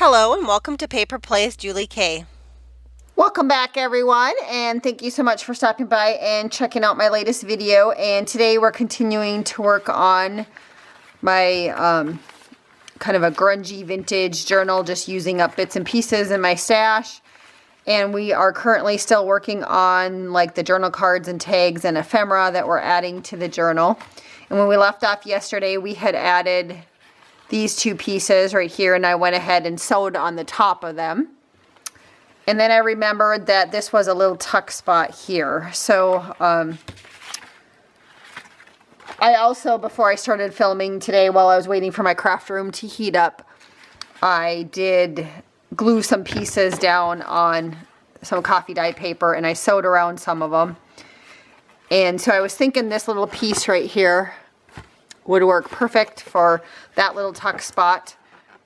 Hello and welcome to Paper Plays Julie K. Welcome back everyone, and thank you so much for stopping by and checking out my latest video. And today we're continuing to work on my kind of a grungy vintage journal, just using up bits and pieces in my stash. And we are currently still working on like the journal cards and tags and ephemera that we're adding to the journal. And when we left off yesterday, we had added these two pieces right here, and I went ahead and sewed on the top of them. And then I remembered that this was a little tuck spot here. So I also, before I started filming today, while I was waiting for my craft room to heat up, I did glue some pieces down on some coffee dye paper, and I sewed around some of them. And so I was thinking this little piece right here would work perfect for that little tuck spot.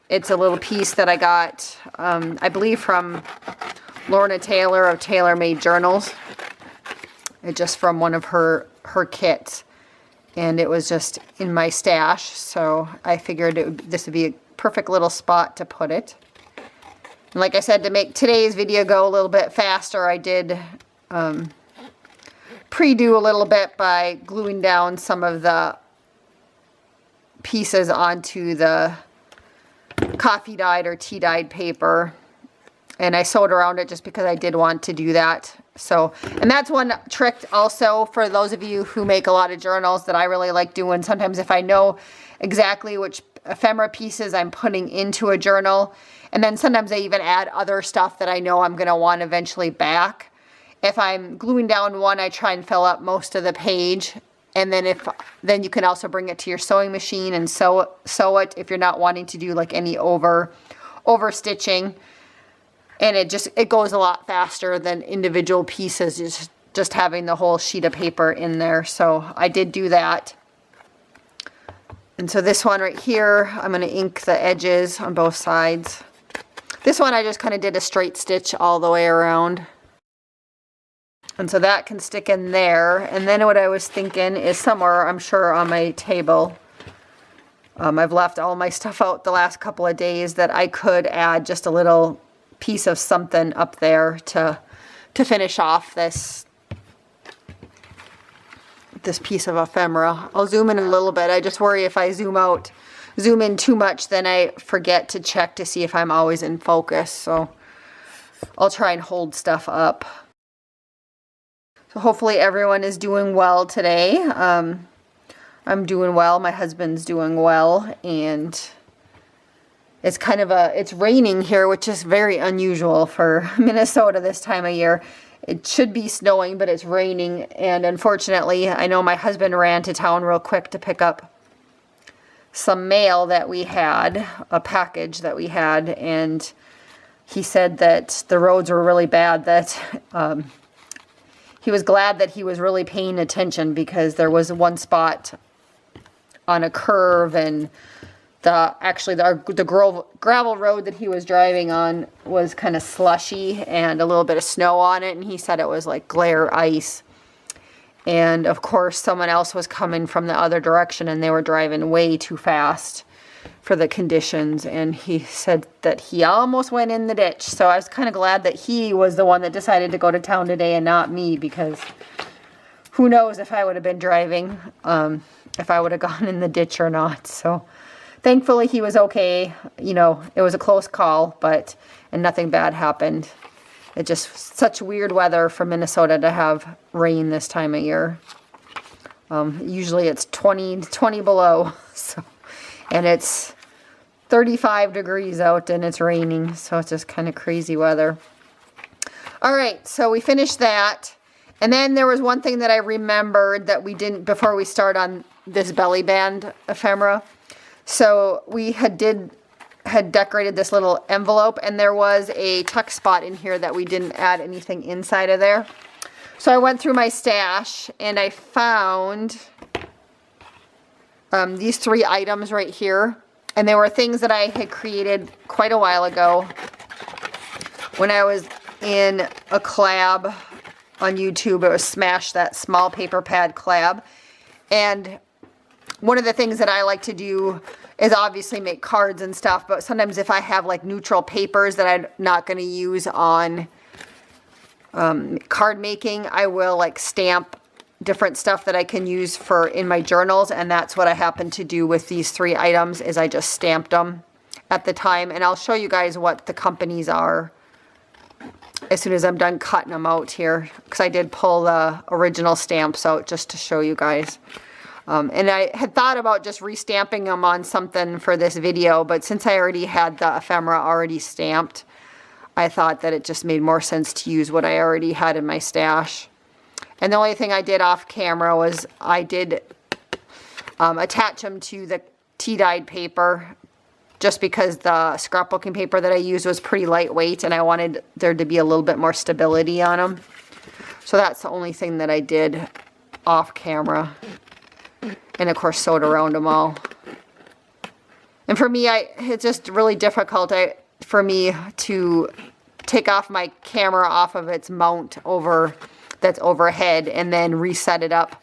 It's a little piece that I got, I believe from Lorna Taylor of Taylor Made Journals. It's just from one of her kits. And it was just in my stash, so I figured this would be a perfect little spot to put it. And like I said, to make today's video go a little bit faster, I did pre-do a little bit by gluing down some of the pieces onto the coffee dyed or tea dyed paper, and I sewed around it just because I did want to do that. So, and that's one trick also for those of you who make a lot of journals that I really like doing. Sometimes if I know exactly which ephemera pieces I'm putting into a journal, and then sometimes I even add other stuff that I know I'm going to want eventually back. If I'm gluing down one, I try and fill up most of the page. And then you can also bring it to your sewing machine and sew it if you're not wanting to do like any over stitching. And it goes a lot faster than individual pieces, just having the whole sheet of paper in there. So I did do that. And so this one right here, I'm going to ink the edges on both sides. This one I just kind of did a straight stitch all the way around. And so that can stick in there. And then what I was thinking is somewhere, I'm sure on my table, I've left all my stuff out the last couple of days, that I could add just a little piece of something up there to finish off this piece of ephemera. I'll zoom in a little bit. I just worry if I zoom in too much, then I forget to check to see if I'm always in focus. So I'll try and hold stuff up. So hopefully everyone is doing well today. I'm doing well. My husband's doing well, and it's it's raining here, which is very unusual for Minnesota this time of year. It should be snowing, but it's raining, and unfortunately, I know my husband ran to town real quick to pick up some mail that we had, a package that we had, and he said that the roads were really bad, that he was glad that he was really paying attention, because there was one spot on a curve, and the gravel road that he was driving on was kind of slushy and a little bit of snow on it, and he said it was like glare ice. And of course someone else was coming from the other direction, and they were driving way too fast for the conditions, and he said that he almost went in the ditch. So I was kind of glad that he was the one that decided to go to town today and not me, because who knows if I would have been driving, if I would have gone in the ditch or not. So thankfully he was okay. You know, it was a close call, and nothing bad happened. It's just such weird weather for Minnesota to have rain this time of year. Usually it's 20 below, so, and it's 35 degrees out and it's raining, so it's just kind of crazy weather. All right, so we finished that. And then there was one thing that I remembered that we didn't before we start on this belly band ephemera. So we had decorated this little envelope, and there was a tuck spot in here that we didn't add anything inside of there. So I went through my stash and I found these 3 items right here. And they were things that I had created quite a while ago when I was in a collab on YouTube. It was Smash That Small Paper Pad collab. And one of the things that I like to do is obviously make cards and stuff, but sometimes if I have like neutral papers that I'm not going to use on card making, I will like stamp different stuff that I can use for in my journals, and that's what I happened to do with these 3 items is I just stamped them at the time, and I'll show you guys what the companies are as soon as I'm done cutting them out here, because I did pull the original stamps out just to show you guys. And I had thought about just restamping them on something for this video, but since I already had the ephemera already stamped, I thought that it just made more sense to use what I already had in my stash. And the only thing I did off camera was I did attach them to the tea-dyed paper, just because the scrapbooking paper that I used was pretty lightweight and I wanted there to be a little bit more stability on them. So that's the only thing that I did off camera. And of course sewed around them all. And for me, it's just really difficult for me to take off my camera off of its mount that's overhead and then reset it up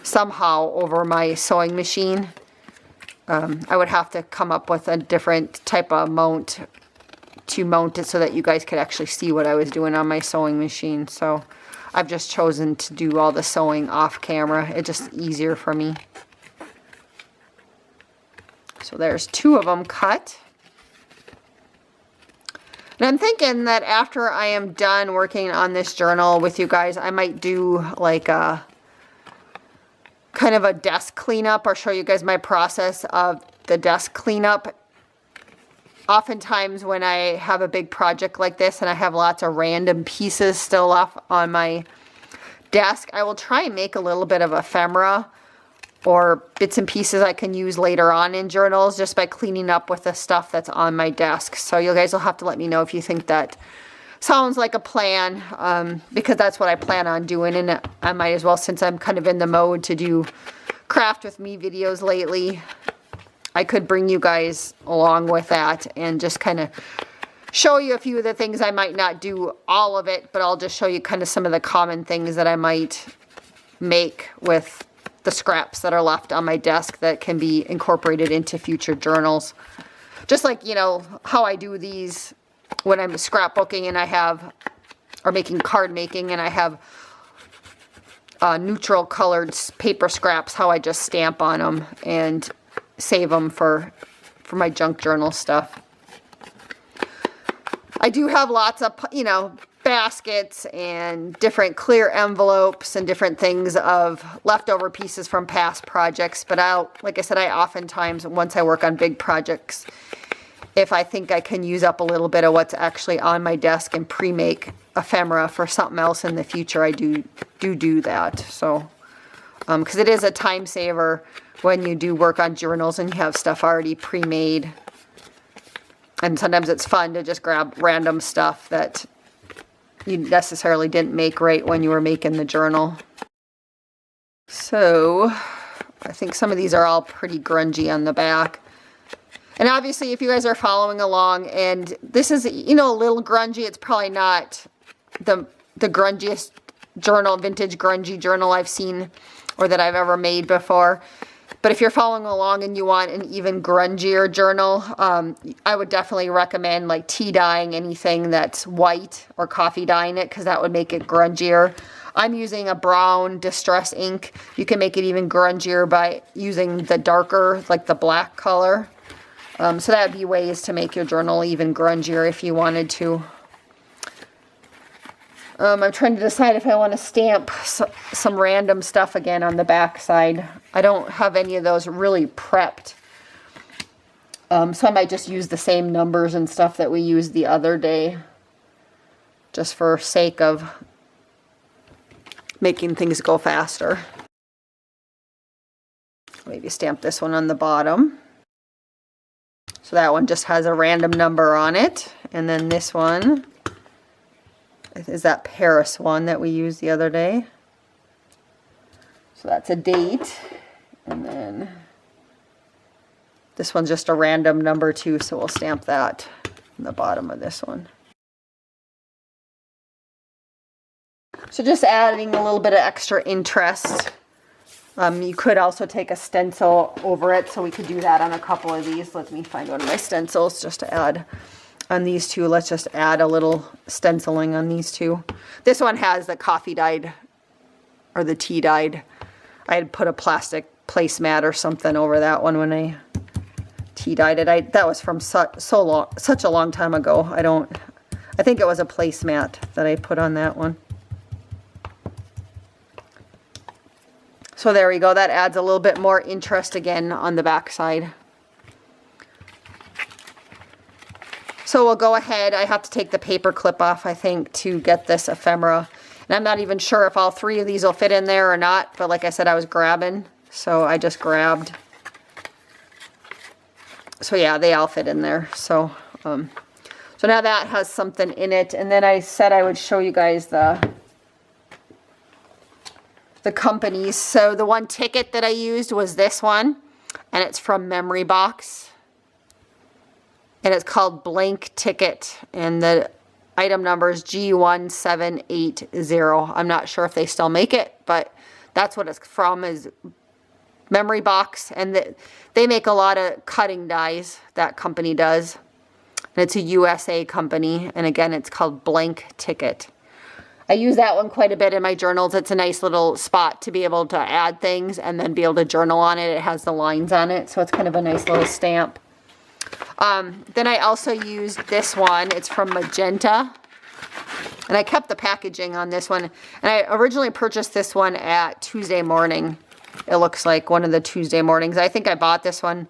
somehow over my sewing machine. I would have to come up with a different type of mount to mount it so that you guys could actually see what I was doing on my sewing machine. So I've just chosen to do all the sewing off camera. It's just easier for me. So there's 2 of them cut. And I'm thinking that after I am done working on this journal with you guys, I might do like a kind of a desk cleanup or show you guys my process of the desk cleanup. Oftentimes when I have a big project like this and I have lots of random pieces still off on my desk, I will try and make a little bit of ephemera or bits and pieces I can use later on in journals just by cleaning up with the stuff that's on my desk. So you guys will have to let me know if you think that sounds like a plan, because that's what I plan on doing, and I might as well, since I'm kind of in the mode to do craft with me videos lately, I could bring you guys along with that and just kind of show you a few of the things. I might not do all of it, but I'll just show you kind of some of the common things that I might make with the scraps that are left on my desk that can be incorporated into future journals. Just like, you know, how I do these when I'm scrapbooking and I have, or making card making, and I have neutral colored paper scraps, how I just stamp on them and save them for my junk journal stuff. I do have lots of, you know, baskets and different clear envelopes and different things of leftover pieces from past projects, but like I said, I oftentimes, once I work on big projects, if I think I can use up a little bit of what's actually on my desk and pre-make ephemera for something else in the future, I do that. So, because it is a time saver when you do work on journals and you have stuff already pre-made. And sometimes it's fun to just grab random stuff that you necessarily didn't make right when you were making the journal. So, I think some of these are all pretty grungy on the back. And obviously, if you guys are following along, and this is, you know, a little grungy, it's probably not the grungiest journal, vintage grungy journal I've seen or that I've ever made before. But if you're following along and you want an even grungier journal, I would definitely recommend like tea dyeing anything that's white, or coffee dyeing it, because that would make it grungier. I'm using a brown distress ink. You can make it even grungier by using the darker, like the black color. So that would be ways to make your journal even grungier if you wanted to. I'm trying to decide if I want to stamp some random stuff again on the back side. I don't have any of those really prepped. So I might just use the same numbers and stuff that we used the other day, just for sake of making things go faster. Maybe stamp this one on the bottom. So that one just has a random number on it. And then this one is that Paris one that we used the other day. So that's a date. And then this one's just a random number too, so we'll stamp that on the bottom of this one. So just adding a little bit of extra interest You could also take a stencil over it, so we could do that on a couple of these. Let me find one of my stencils just to add on these two. Let's just add a little stenciling on these two. This one has the coffee dyed, or the tea dyed. I had put a plastic placemat or something over that one when I tea dyed it. That was from such a long time ago. I think it was a placemat that I put on that one. So there we go. That adds a little bit more interest again on the back side. So we'll go ahead. I have to take the paper clip off, I think, to get this ephemera. And I'm not even sure if all three of these will fit in there or not. But like I said, I was grabbing. So I just grabbed. So yeah, they all fit in there. So now that has something in it. And then I said I would show you guys the companies. So the one ticket that I used was this one. And it's from Memory Box. And it's called Blank Ticket. And the item number is G1780. I'm not sure if they still make it, but that's what it's from, is Memory Box. And they make a lot of cutting dies, that company does. And it's a USA company. And again, it's called Blank Ticket. I use that one quite a bit in my journals. It's a nice little spot to be able to add things and then be able to journal on it. It has the lines on it, so it's kind of a nice little stamp. Then I also used this one. It's from Magenta. And I kept the packaging on this one. And I originally purchased this one at Tuesday morning. It looks like one of the Tuesday mornings. I think I bought this one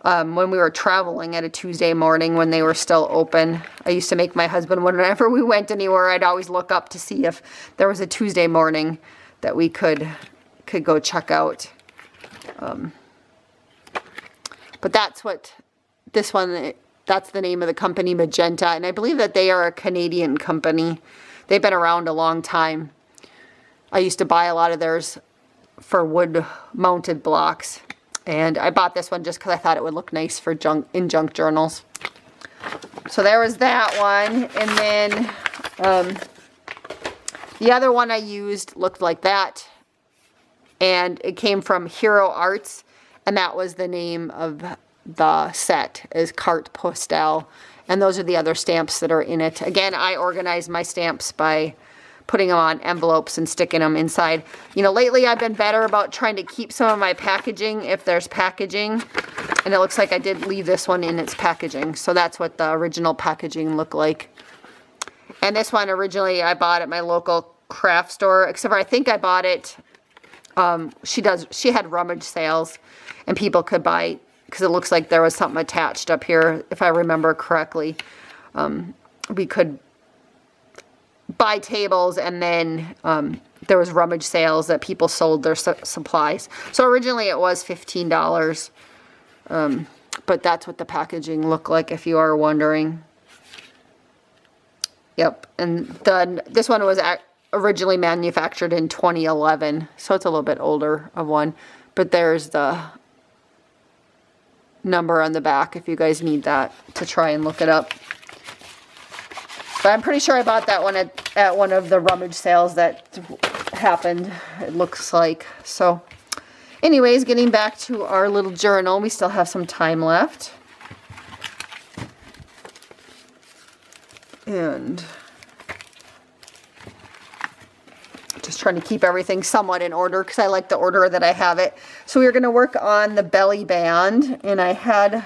when we were traveling at a Tuesday morning when they were still open. I used to make my husband, whenever we went anywhere, I'd always look up to see if there was a Tuesday morning that we could go check out. But that's what this one, that's the name of the company, Magenta. And I believe that they are a Canadian company. They've been around a long time. I used to buy a lot of theirs for wood-mounted blocks. And I bought this one just because I thought it would look nice for junk journals. So there was that one. And then the other one I used looked like that. And it came from Hero Arts. And that was the name of the set, is Carte Postale. And those are the other stamps that are in it. Again, I organize my stamps by putting them on envelopes and sticking them inside. You know, lately I've been better about trying to keep some of my packaging if there's packaging. And it looks like I did leave this one in its packaging. So that's what the original packaging looked like. And this one originally I bought at my local craft store, except for I think I bought it, she had rummage sales and people could buy, because it looks like there was something attached up here, if I remember correctly. We could buy tables, and then there was rummage sales that people sold their supplies. So originally it was $15, but that's what the packaging looked like, if you are wondering. Yep, and this one was originally manufactured in 2011, so it's a little bit older of one. But there's the number on the back if you guys need that to try and look it up. But I'm pretty sure I bought that one at one of the rummage sales that happened, it looks like. So anyways, getting back to our little journal, we still have some time left. And just trying to keep everything somewhat in order because I like the order that I have it. So we're going to work on the belly band, and I had,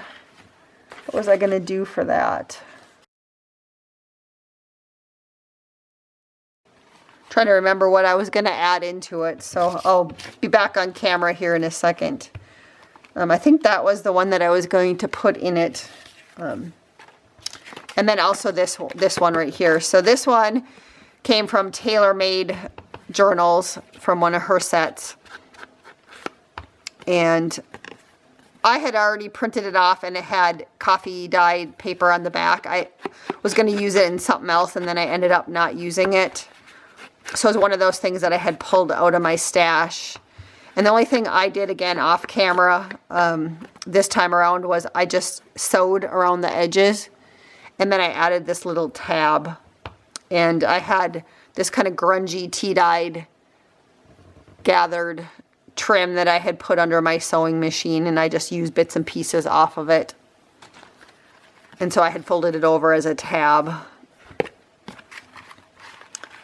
what was I going to do for that? Trying to remember what I was going to add into it, so I'll be back on camera here in a second. I think that was the one that I was going to put in it. And then also this one right here. So this one came from TaylorMade Journals from one of her sets. And I had already printed it off, and it had coffee dyed paper on the back. I was going to use it in something else, and then I ended up not using it. So it was one of those things that I had pulled out of my stash. And the only thing I did, again, off camera this time around, was I just sewed around the edges. And then I added this little tab. And I had this kind of grungy tea-dyed gathered trim that I had put under my sewing machine, and I just used bits and pieces off of it. And so I had folded it over as a tab.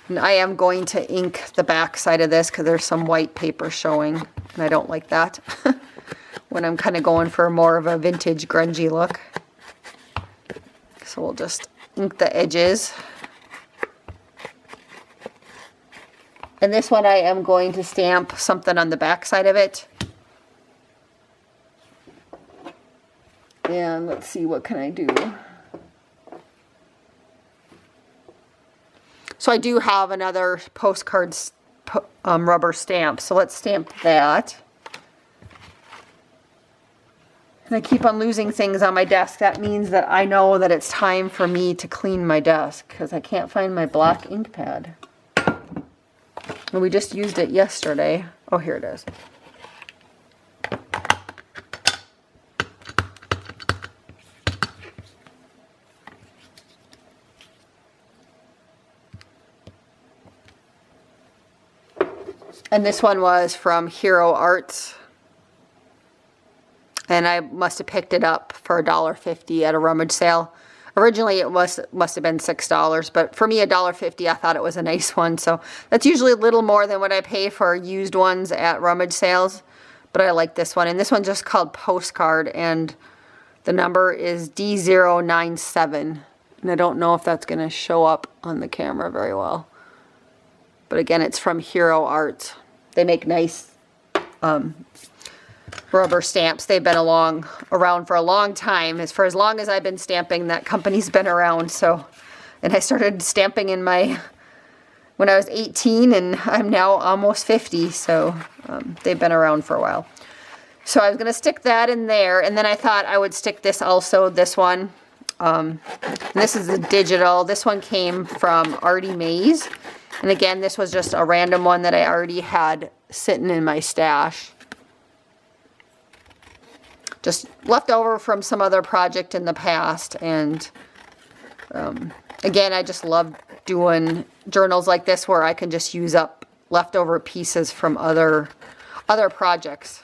And I am going to ink the back side of this because there's some white paper showing, and I don't like that when I'm kind of going for more of a vintage grungy look. So we'll just ink the edges. And this one I am going to stamp something on the back side of it. And let's see, what can I do? So I do have another postcard rubber stamp. So let's stamp that. And I keep on losing things on my desk. That means that I know that it's time for me to clean my desk because I can't find my black ink pad. And we just used it yesterday. Oh, here it is. And this one was from Hero Arts. And I must have picked it up for $1.50 at a rummage sale. Originally it must have been $6, but for me $1.50, I thought it was a nice one. So that's usually a little more than what I pay for used ones at rummage sales. But I like this one. And this one's just called Postcard, and the number is D097. And I don't know if that's going to show up on the camera very well. But again, it's from Hero Arts. They make nice rubber stamps. They've been around for a long time. For as long as I've been stamping, that company's been around. So, and I started stamping when I was 18, and I'm now almost 50. So they've been around for a while. So I was going to stick that in there, and then I thought I would stick this also, this one. This is the digital. This one came from Artie Mays. And again, this was just a random one that I already had sitting in my stash. Just left over from some other project in the past. And again, I just love doing journals like this where I can just use up leftover pieces from other projects.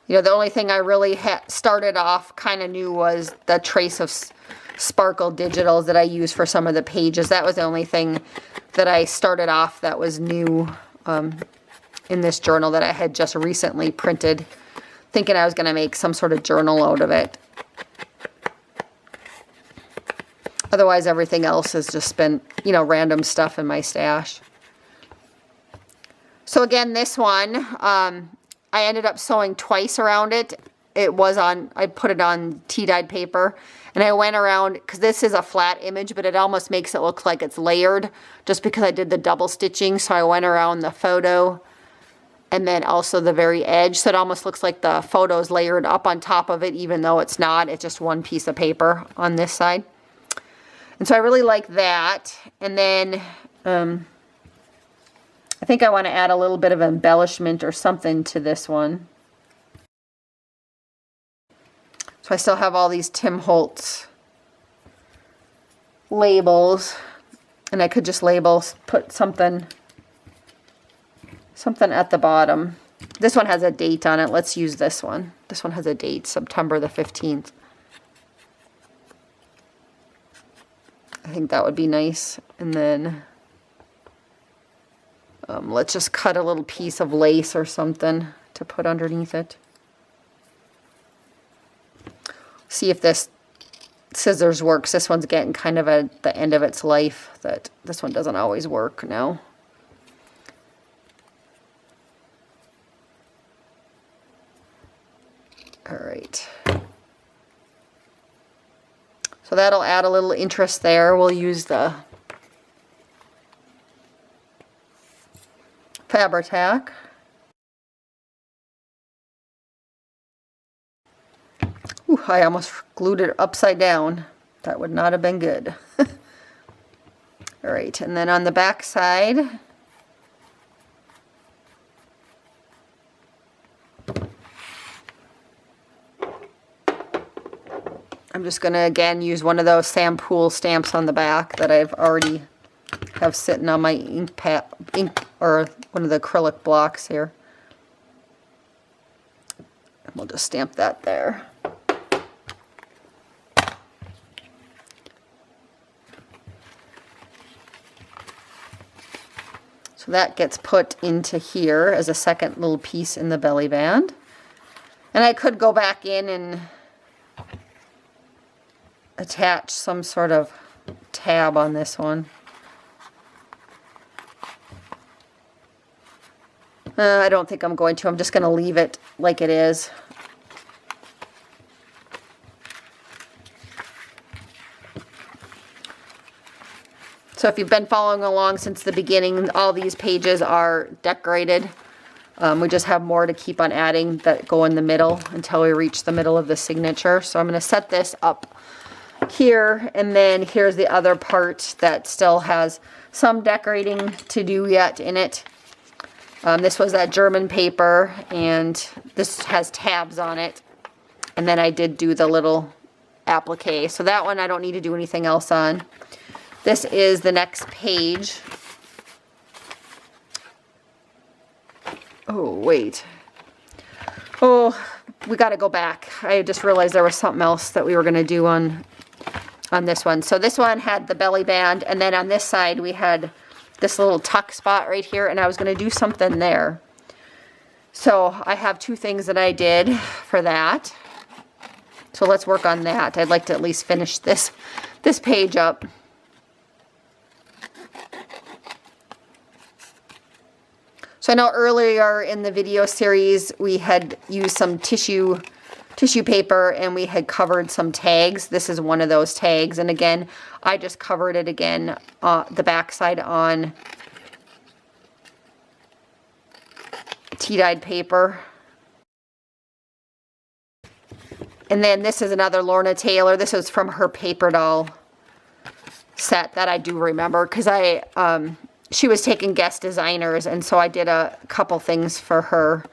You know, the only thing I really started off kind of new was the trace of sparkle digitals that I use for some of the pages. That was the only thing that I started off that was new in this journal that I had just recently printed, thinking I was going to make some sort of journal out of it. Otherwise, everything else has just been, you know, random stuff in my stash. So again, this one, I ended up sewing twice around it. I put it on tea-dyed paper, and I went around, because this is a flat image, but it almost makes it look like it's layered, just because I did the double stitching. So I went around the photo, and then also the very edge, so it almost looks like the photo's layered up on top of it, even though it's not. It's just one piece of paper on this side. And so I really like that. And then I think I want to add a little bit of embellishment or something to this one. So I still have all these Tim Holtz labels, and I could just put something at the bottom. This one has a date on it. Let's use this one. This one has a date, September the 15th. I think that would be nice. And then let's just cut a little piece of lace or something to put underneath it. See if this scissors works. This one's getting kind of at the end of its life. This one doesn't always work now. All right. So that'll add a little interest there. We'll use the Fabri-Tac. Ooh, I almost glued it upside down. That would not have been good. All right, and then on the back side, I'm just going to again use one of those Sampool stamps on the back that I've already have sitting on my ink or one of the acrylic blocks here. And we'll just stamp that there. So that gets put into here as a second little piece in the belly band. And I could go back in and attach some sort of tab on this one. I don't think I'm going to. I'm just going to leave it like it is. So if you've been following along since the beginning, all these pages are decorated. We just have more to keep on adding that go in the middle until we reach the middle of the signature. So I'm going to set this up here, and then here's the other part that still has some decorating to do yet in it. This was that German paper, and this has tabs on it. And then I did do the little applique. So that one I don't need to do anything else on. This is the next page. Oh, wait. Oh, we got to go back. I just realized there was something else that we were going to do on this one. So this one had the belly band, and then on this side we had this little tuck spot right here, and I was going to do something there. So I have two things that I did for that. So let's work on that. I'd like to at least finish this page up. So I know earlier in the video series we had used some tissue paper and we had covered some tags. This is one of those tags, and again I just covered it again, the back side on tea-dyed paper. And then this is another Lorna Taylor. This is from her paper doll set that I do remember, because she was taking guest designers, and so I did a couple things for her.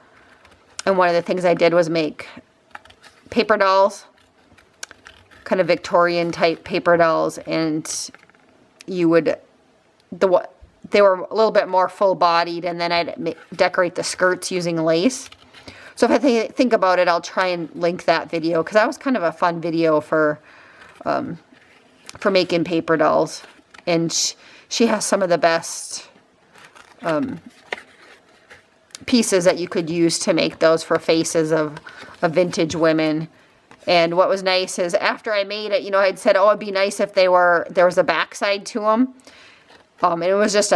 And one of the things I did was make paper dolls, kind of Victorian type paper dolls, and they were a little bit more full bodied, and then I'd decorate the skirts using lace. So if I think about it, I'll try and link that video, because that was kind of a fun video for making paper dolls. And she has some of the best pieces that you could use to make those for faces of vintage women. And what was nice is after I made it, I'd said, oh, it'd be nice if there was a backside to them. And it was just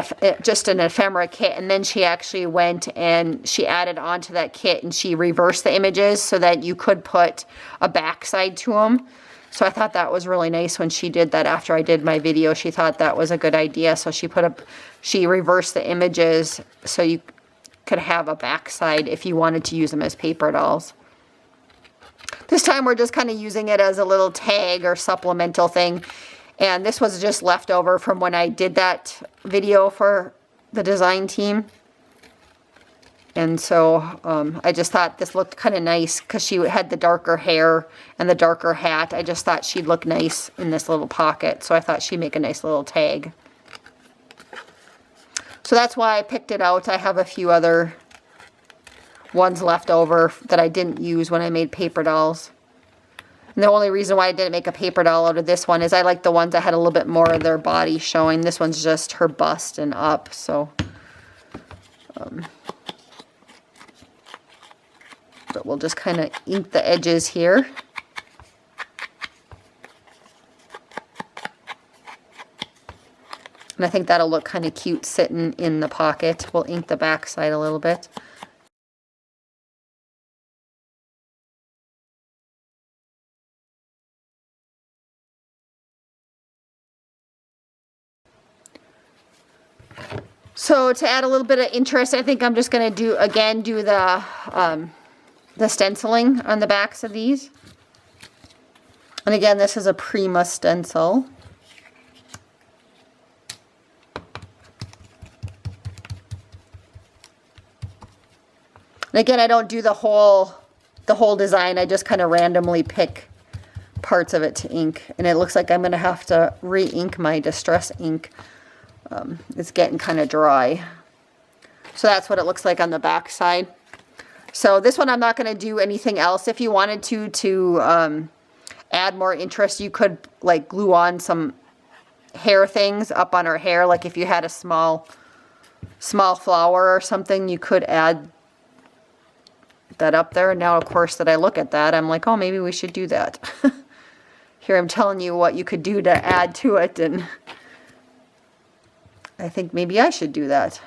an ephemera kit, and then she actually went and she added onto that kit and she reversed the images so that you could put a backside to them. So I thought that was really nice when she did that after I did my video. She thought that was a good idea, so she reversed the images so you could have a backside if you wanted to use them as paper dolls. This time we're just kind of using it as a little tag or supplemental thing. And this was just left over from when I did that video for the design team. And so I just thought this looked kind of nice because she had the darker hair and the darker hat. I just thought she'd look nice in this little pocket. So I thought she'd make a nice little tag. So that's why I picked it out. I have a few other ones left over that I didn't use when I made paper dolls. And the only reason why I didn't make a paper doll out of this one is I like the ones that had a little bit more of their body showing. This one's just her bust and up. So, but we'll just kind of ink the edges here. And I think that'll look kind of cute sitting in the pocket. We'll ink the back side a little bit. So to add a little bit of interest, I think I'm just going to do the stenciling on the backs of these. And again, this is a Prima stencil. And again, I don't do the whole design. I just kind of randomly pick parts of it to ink. And it looks like I'm going to have to re-ink my Distress ink. It's getting kind of dry. So that's what it looks like on the back side. So this one I'm not going to do anything else. If you wanted to add more interest, you could like glue on some hair things up on her hair. Like if you had a small flower or something, you could add that up there. And now, of course, that I look at that, I'm like, oh, maybe we should do that. Here I'm telling you what you could do to add to it, and I think maybe I should do that.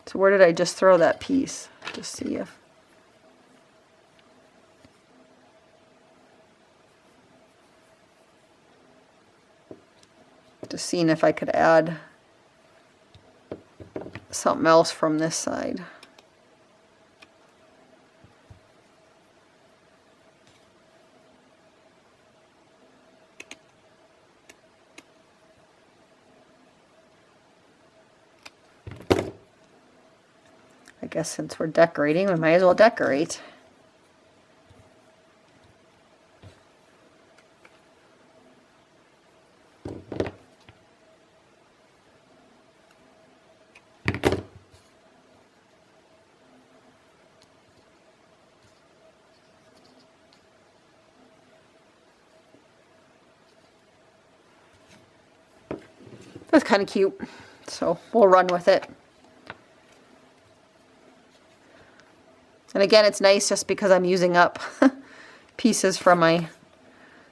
So where did I just throw that piece? Just see if... Just seeing if I could add something else from this side. I guess since we're decorating, we might as well decorate. That's kind of cute, so we'll run with it. And again, it's nice just because I'm using up pieces from my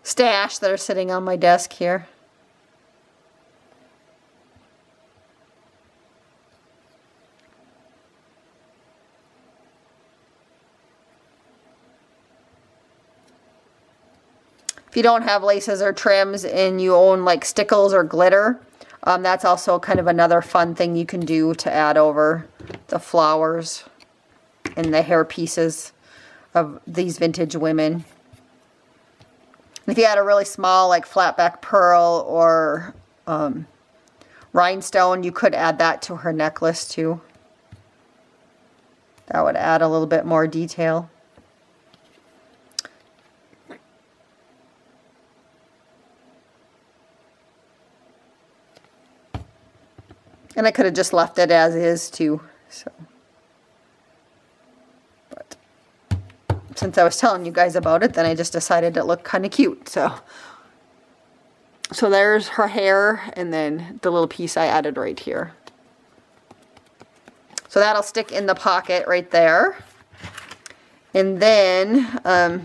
stash that are sitting on my desk here. If you don't have laces or trims and you own like stickles or glitter, that's also kind of another fun thing you can do to add over the flowers and the hair pieces of these vintage women. And if you had a really small like flat back pearl or rhinestone, you could add that to her necklace too. That would add a little bit more detail. And I could have just left it as is too. So, but since I was telling you guys about it, then I just decided it looked kind of cute. So there's her hair, and then the little piece I added right here. So that'll stick in the pocket right there. And then I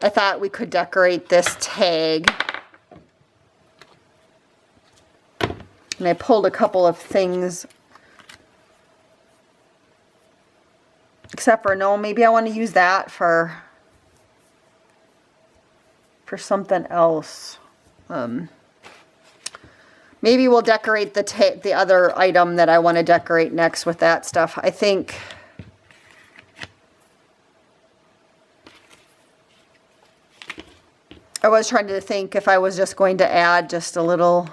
thought we could decorate this tag. And I pulled a couple of things, except for, no, maybe I want to use that for something else. Maybe we'll decorate the other item that I want to decorate next with that stuff. I think I was trying to think if I was just going to add just a little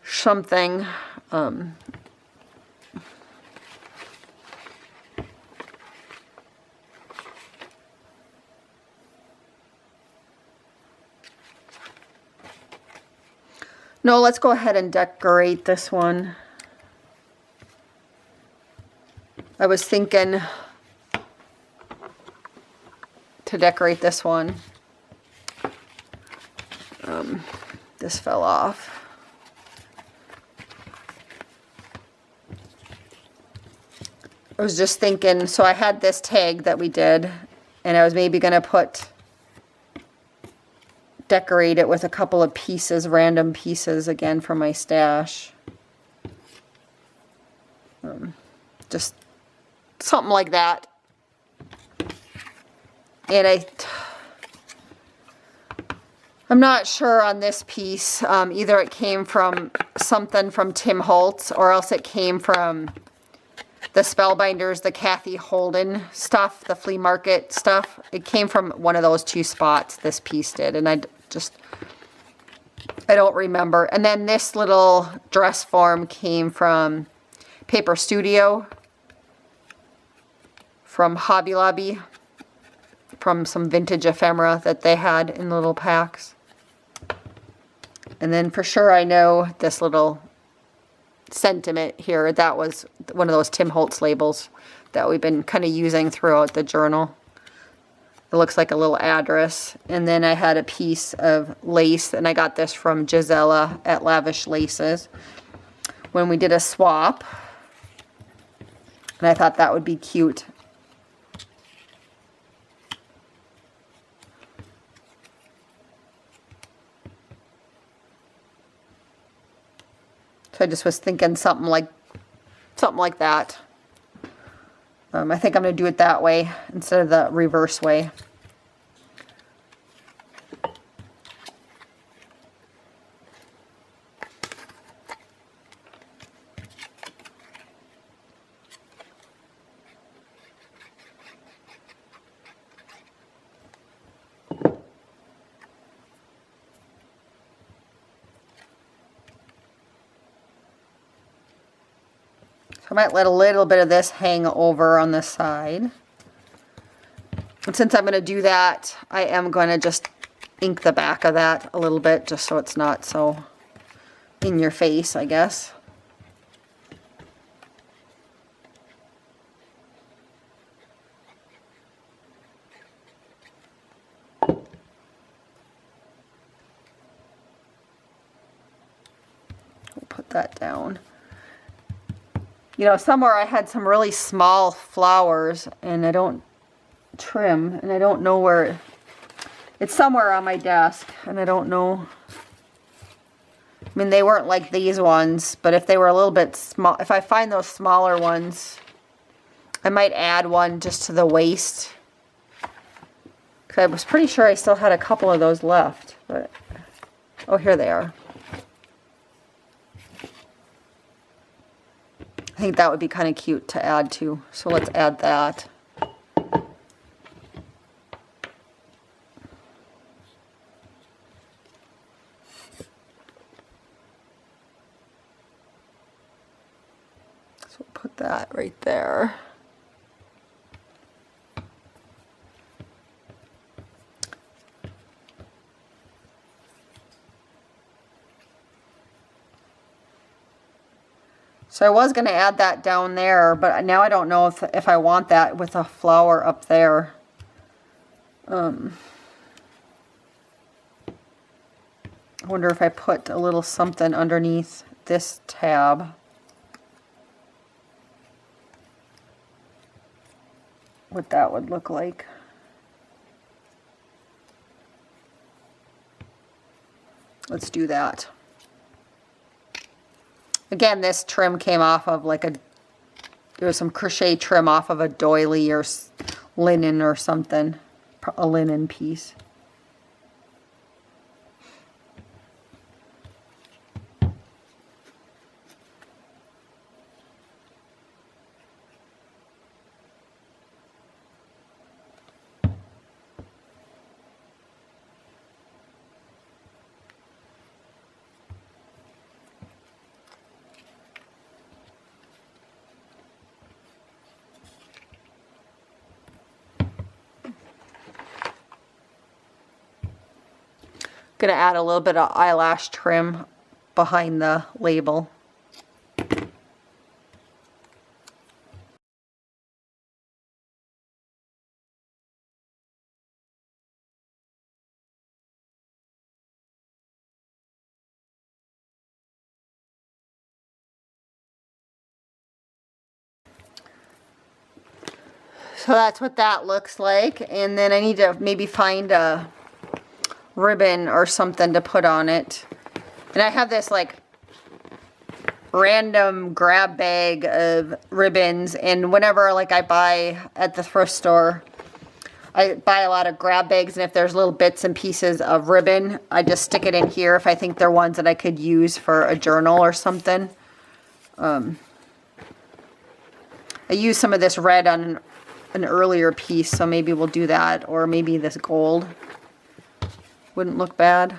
something. No, let's go ahead and decorate this one. I was thinking to decorate this one. This fell off. I was just thinking, so I had this tag that we did, and I was maybe going to decorate it with a couple of pieces, random pieces, again, from my stash. Just something like that. And I'm not sure on this piece. Either it came from something from Tim Holtz, or else it came from the Spellbinders, the Kathy Holden stuff, the flea market stuff. It came from one of those two spots, this piece did, and I don't remember. And then this little dress form came from Paper Studio, from Hobby Lobby, from some vintage ephemera that they had in little packs. And then for sure I know this little sentiment here, that was one of those Tim Holtz labels that we've been kind of using throughout the journal. It looks like a little address. And then I had a piece of lace, and I got this from Gisela at Lavish Laces when we did a swap. And I thought that would be cute. So I just was thinking something like that. I think I'm going to do it that way instead of the reverse way. So I might let a little bit of this hang over on the side. And since I'm going to do that, I am going to just ink the back of that a little bit, just so it's not so in your face, I guess. We'll put that down. You know, somewhere I had some really small flowers and I don't trim, and I don't know where it's somewhere on my desk, and I don't know. I mean, they weren't like these ones, but if they were a little bit small, if I find those smaller ones, I might add one just to the waist. 'Cause I was pretty sure I still had a couple of those left, but oh, here they are. I think that would be kind of cute to add to, so let's add that. So we'll put that right there. So I was going to add that down there, but now I don't know if I want that with a flower up there. I wonder if I put a little something underneath this tab. What that would look like. Let's do that. Again, this trim came off of like there was some crochet trim off of a doily or linen or something, a linen piece. Gonna add a little bit of eyelash trim behind the label. So that's what that looks like, and then I need to maybe find a ribbon or something to put on it. And I have this like random grab bag of ribbons, and whenever like I buy at the thrift store, I buy a lot of grab bags, and if there's little bits and pieces of ribbon, I just stick it in here if I think they're ones that I could use for a journal or something. I used some of this red on an earlier piece, so maybe we'll do that, or maybe this gold. Wouldn't look bad.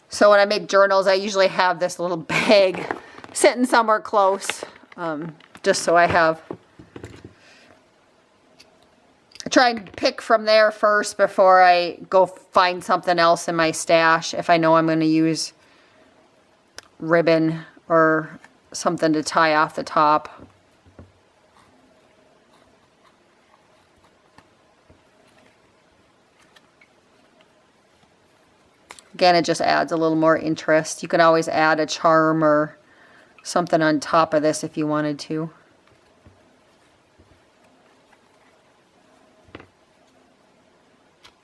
So when I make journals, I usually have this little bag sitting somewhere close, just so I have try and pick from there first before I go find something else in my stash if I know I'm going to use ribbon or something to tie off the top. Again, it just adds a little more interest. You can always add a charm or something on top of this if you wanted to.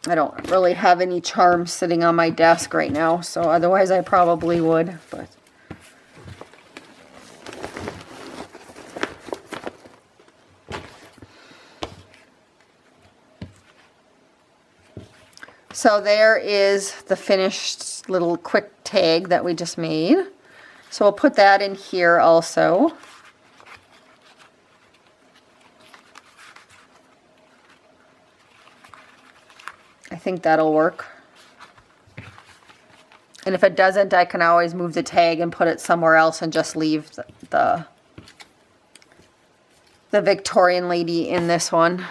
I don't really have any charms sitting on my desk right now, so otherwise I probably would, but so there is the finished little quick tag that we just made. So we'll put that in here also. I think that'll work. And if it doesn't, I can always move the tag and put it somewhere else and just leave the Victorian lady in this one.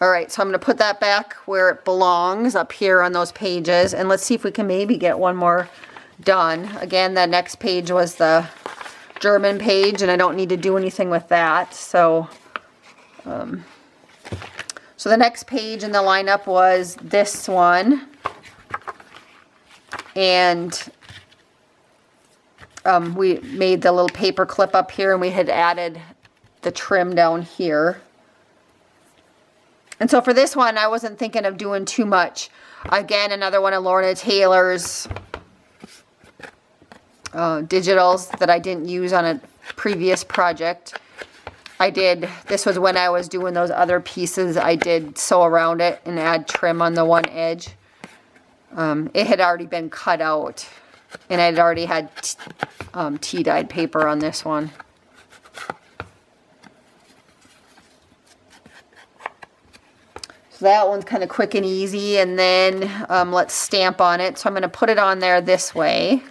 Alright, so I'm going to put that back where it belongs, up here on those pages. And let's see if we can maybe get one more done. Again, the next page was the German page, and I don't need to do anything with that. So the next page in the lineup was this one. And we made the little paper clip up here, and we had added the trim down here. And so for this one, I wasn't thinking of doing too much. Again, another one of Lorna Taylor's digitals that I didn't use on a previous project. This was when I was doing those other pieces, I did sew around it and add trim on the one edge. It had already been cut out, and I'd already had tea-dyed paper on this one. So that one's kind of quick and easy, and then let's stamp on it. So I'm going to put it on there this way.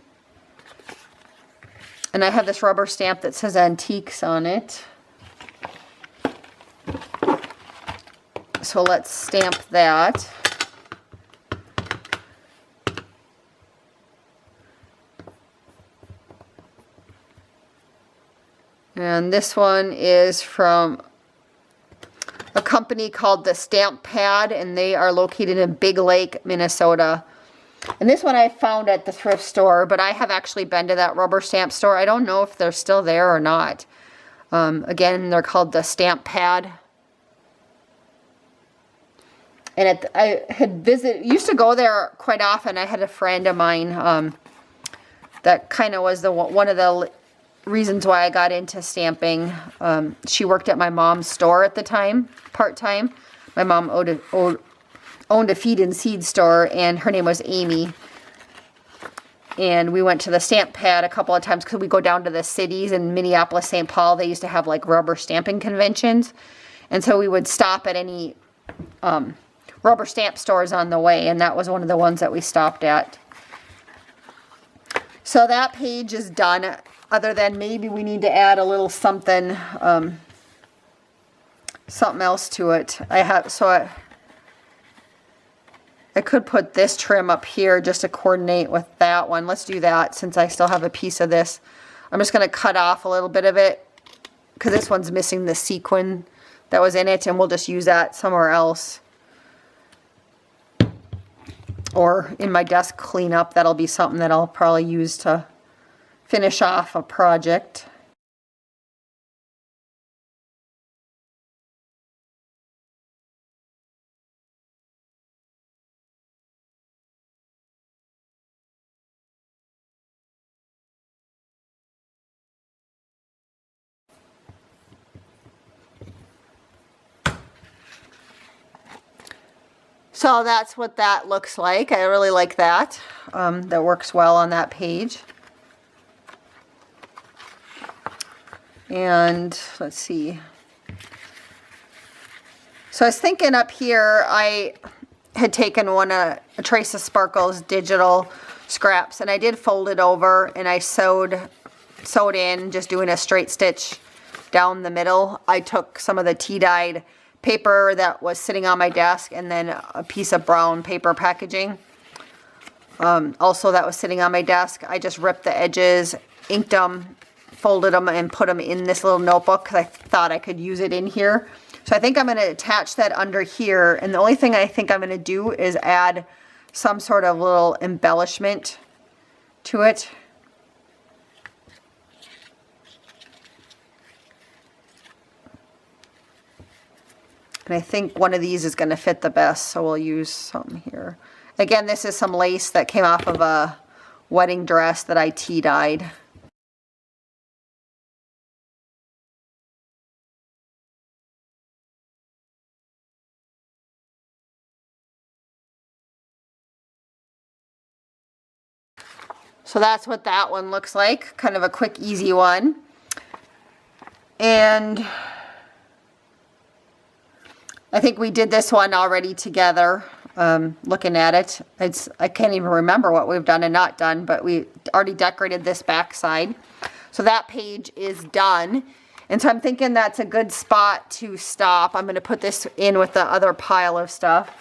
And I have this rubber stamp that says Antiques on it. So let's stamp that. And this one is from a company called the Stamp Pad, and they are located in Big Lake, Minnesota. And this one I found at the thrift store, but I have actually been to that rubber stamp store. I don't know if they're still there or not. Again, they're called the Stamp Pad. And I had used to go there quite often. I had a friend of mine that kind of was one of the reasons why I got into stamping. She worked at my mom's store at the time, part-time. My mom owned a feed and seed store, and her name was Amy. And we went to the Stamp Pad a couple of times because we go down to the cities in Minneapolis, St. Paul. They used to have like rubber stamping conventions. And so we would stop at any rubber stamp stores on the way, and that was one of the ones that we stopped at. So that page is done, other than maybe we need to add a little something else to it. I could put this trim up here just to coordinate with that one. Let's do that since I still have a piece of this. I'm just going to cut off a little bit of it because this one's missing the sequin that was in it, and we'll just use that somewhere else. Or in my desk cleanup, that'll be something that I'll probably use to finish off a project. So that's what that looks like. I really like that. That works well on that page. And let's see. So I was thinking up here, I had taken a Trace of Sparkles digital scraps, and I did fold it over, and I sewed in, just doing a straight stitch down the middle. I took some of the tea-dyed paper that was sitting on my desk, and then a piece of brown paper packaging. Also that was sitting on my desk. I just ripped the edges, inked them, folded them, and put them in this little notebook because I thought I could use it in here. So I think I'm going to attach that under here, and the only thing I think I'm going to do is add some sort of little embellishment to it. And I think one of these is going to fit the best, so we'll use some here. Again, this is some lace that came off of a wedding dress that I tea dyed. So that's what that one looks like, kind of a quick, easy one. And I think we did this one already together, looking at it. I can't even remember what we've done and not done, but we already decorated this back side. So that page is done. And so I'm thinking that's a good spot to stop. I'm going to put this in with the other pile of stuff.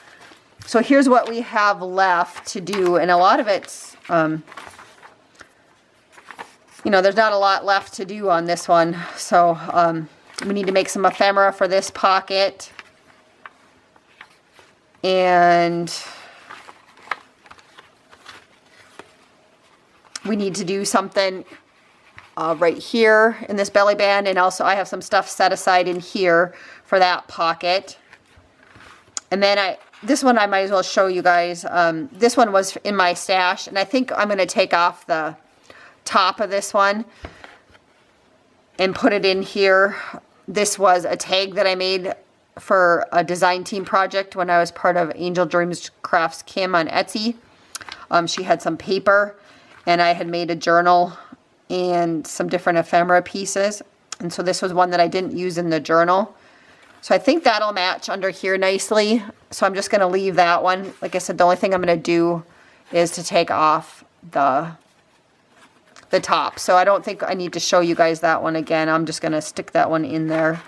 So here's what we have left to do, and a lot of it's, you know, there's not a lot left to do on this one. So we need to make some ephemera for this pocket. And we need to do something right here in this belly band. And also I have some stuff set aside in here for that pocket. And then this one I might as well show you guys. This one was in my stash, and I think I'm going to take off the top of this one and put it in here. This was a tag that I made for a design team project when I was part of Angel Dreams Crafts Kim on Etsy. She had some paper, and I had made a journal and some different ephemera pieces. And so this was one that I didn't use in the journal. So I think that'll match under here nicely. So I'm just going to leave that one. Like I said, the only thing I'm going to do is to take off the top. So I don't think I need to show you guys that one again. I'm just going to stick that one in there.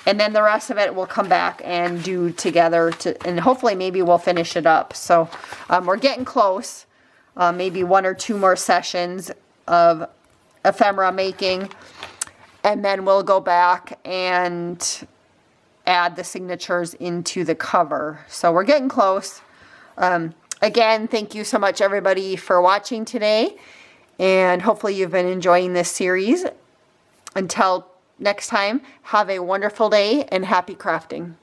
And then the rest of it we'll come back and do together, and hopefully maybe we'll finish it up. So we're getting close. Maybe 1 or 2 more sessions of ephemera making. And then we'll go back and add the signatures into the cover. So we're getting close. Again, thank you so much everybody for watching today. And hopefully you've been enjoying this series. Until next time, have a wonderful day and happy crafting.